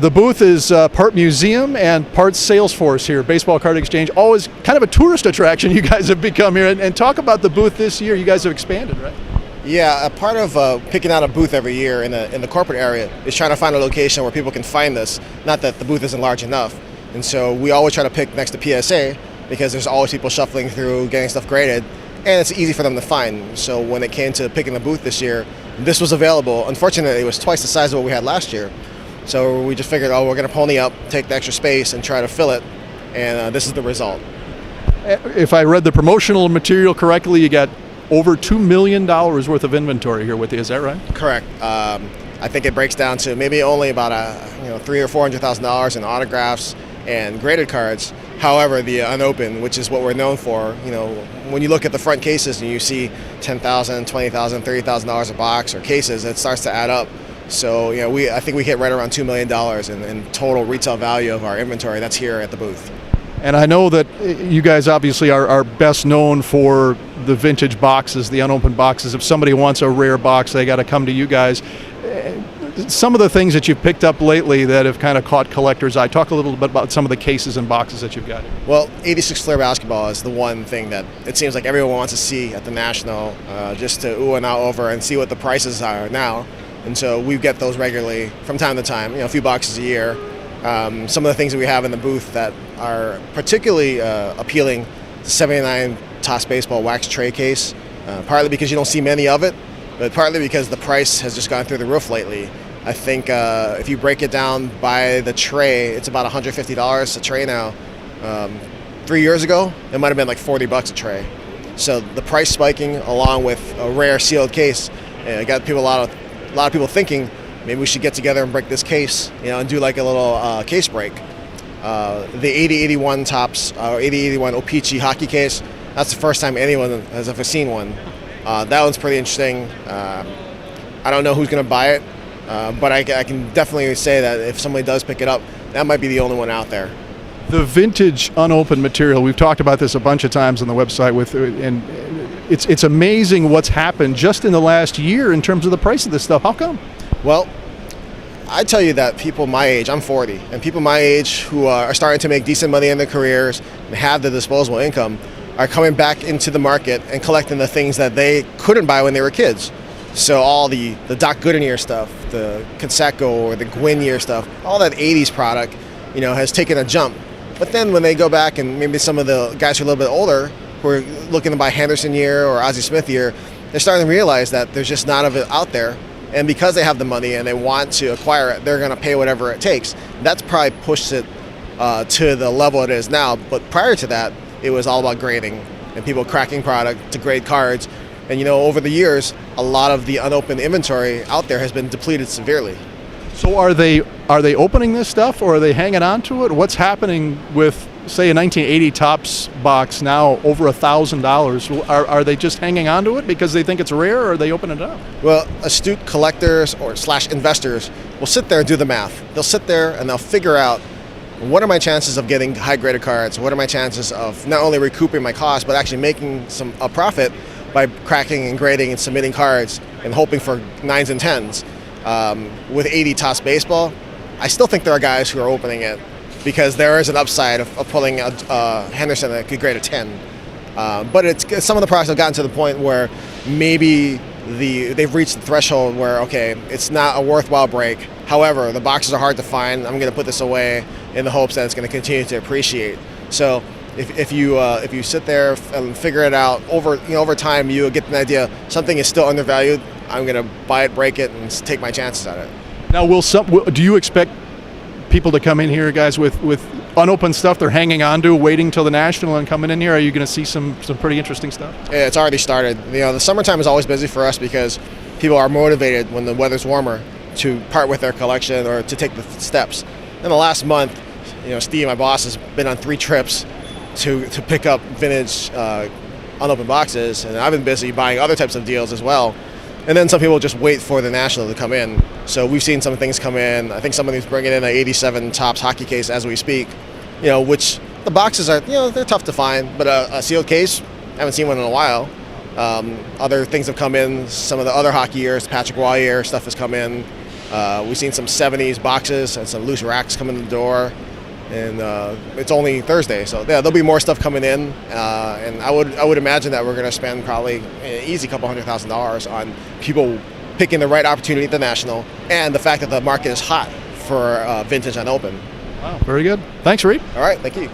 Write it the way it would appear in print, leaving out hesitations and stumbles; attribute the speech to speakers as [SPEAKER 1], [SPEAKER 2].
[SPEAKER 1] The booth is part museum and part sales force here, Baseball Card Exchange. Always kind of a tourist attraction you guys have become here. And talk about the booth this year. You guys have expanded, right?
[SPEAKER 2] Yeah, a part of picking out a booth every year in the corporate area is trying to find a location where people can find this. Not that the booth isn't large enough. And so we always try to pick next to PSA because there's always people shuffling through, getting stuff graded, and it's easy for them to find. So when it came to picking the booth this year, this was available. Unfortunately, it was twice the size of what we had last year. So we just figured, we're going to pony up, take the extra space, and try to fill it. And this is the result.
[SPEAKER 1] If I read the promotional material correctly, you got over $2 million worth of inventory here with you. Is that right?
[SPEAKER 2] Correct. I think it breaks down to maybe only about $300,000 or $400,000 in autographs and graded cards. However, the unopened, which is what we're known for, when you look at the front cases and you see $10,000, $20,000, $30,000 a box or cases, it starts to add up. So I think we hit right around $2 million in total retail value of our inventory that's here at the booth.
[SPEAKER 1] And I know that you guys obviously are best known for the vintage boxes, the unopened boxes. If somebody wants a rare box, they got to come to you guys. Some of the things that you've picked up lately that have kind of caught collectors' eye. Talk a little bit about some of the cases and boxes that you've got.
[SPEAKER 2] Well, 86 Flair basketball is the one thing that it seems like everyone wants to see at the National, just to ooh and ah over and see what the prices are now. And so we get those regularly from time to time, a few boxes a year. Some of the things that we have in the booth that are particularly appealing, the 79 Topps Baseball wax tray case, partly because you don't see many of it, but partly because the price has just gone through the roof lately. I think if you break it down by the tray, it's about $150 a tray now. 3 years ago, it might have been like $40 a tray. So the price spiking along with a rare sealed case got people a lot of people thinking maybe we should get together and break this case, and do like a little case break. The 80-81 Topps, 80-81 O-Pee-Chee hockey case, that's the first time anyone has ever seen one. That one's pretty interesting. I don't know who's going to buy it, but I can definitely say that if somebody does pick it up, that might be the only one out there.
[SPEAKER 1] The vintage unopened material, we've talked about this a bunch of times on the website, and it's amazing what's happened just in the last year in terms of the price of this stuff. How come?
[SPEAKER 2] Well, I tell you that people my age, I'm 40, and people my age who are starting to make decent money in their careers and have the disposable income are coming back into the market and collecting the things that they couldn't buy when they were kids. So all the Doc Goodenheer stuff, the Canseco or the Gwynn year stuff, all that 80s product, has taken a jump. But then when they go back and maybe some of the guys who are a little bit older who are looking to buy Henderson year or Ozzie Smith year, they're starting to realize that there's just not of it out there. And because they have the money and they want to acquire it, they're going to pay whatever it takes. That's probably pushed it to the level it is now. But prior to that, it was all about grading and people cracking product to grade cards. And over the years, a lot of the unopened inventory out there has been depleted severely.
[SPEAKER 1] So are they opening this stuff, or are they hanging on to it? What's happening with, say, a 1980 Topps box now over $1,000? Are they just hanging on to it because they think it's rare, or are they opening it up?
[SPEAKER 2] Well, astute collectors or / investors will sit there and do the math. They'll sit there and they'll figure out, what are my chances of getting high-graded cards? What are my chances of not only recouping my cost, but actually making a profit by cracking and grading and submitting cards and hoping for 9s and 10s? With 80 Topps Baseball, I still think there are guys who are opening it because there is an upside of pulling a Henderson that could grade a 10. But it's some of the products have gotten to the point where maybe they've reached the threshold where, okay, it's not a worthwhile break. However, the boxes are hard to find. I'm going to put this away in the hopes that it's going to continue to appreciate. So if you sit there and figure it out over time, you get an idea something is still undervalued. I'm going to buy it, break it, and take my chances at it.
[SPEAKER 1] Now, do you expect people to come in here, guys, with unopened stuff they're hanging on to, waiting till the National and coming in here? Are you going to see some pretty interesting stuff?
[SPEAKER 2] Yeah, it's already started. The summertime is always busy for us because people are motivated when the weather's warmer to part with their collection or to take the steps. In the last month, Steve, my boss, has been on 3 trips to pick up vintage unopened boxes, and I've been busy buying other types of deals as well. And then some people just wait for the National to come in. So we've seen some things come in. I think somebody's bringing in an 87 Topps hockey case as we speak, which the boxes are, they're tough to find, but a sealed case, I haven't seen one in a while. Other things have come in. Some of the other hockey years, Patrick Roy year stuff has come in. We've seen some 70s boxes and some loose racks come in the door, and it's only Thursday, so yeah, there'll be more stuff coming in, and I would imagine that we're going to spend probably an easy couple $100,000 on people picking the right opportunity at the National, and the fact that the market is hot for vintage unopened.
[SPEAKER 1] Wow, very good. Thanks, Reed.
[SPEAKER 2] All right, thank you.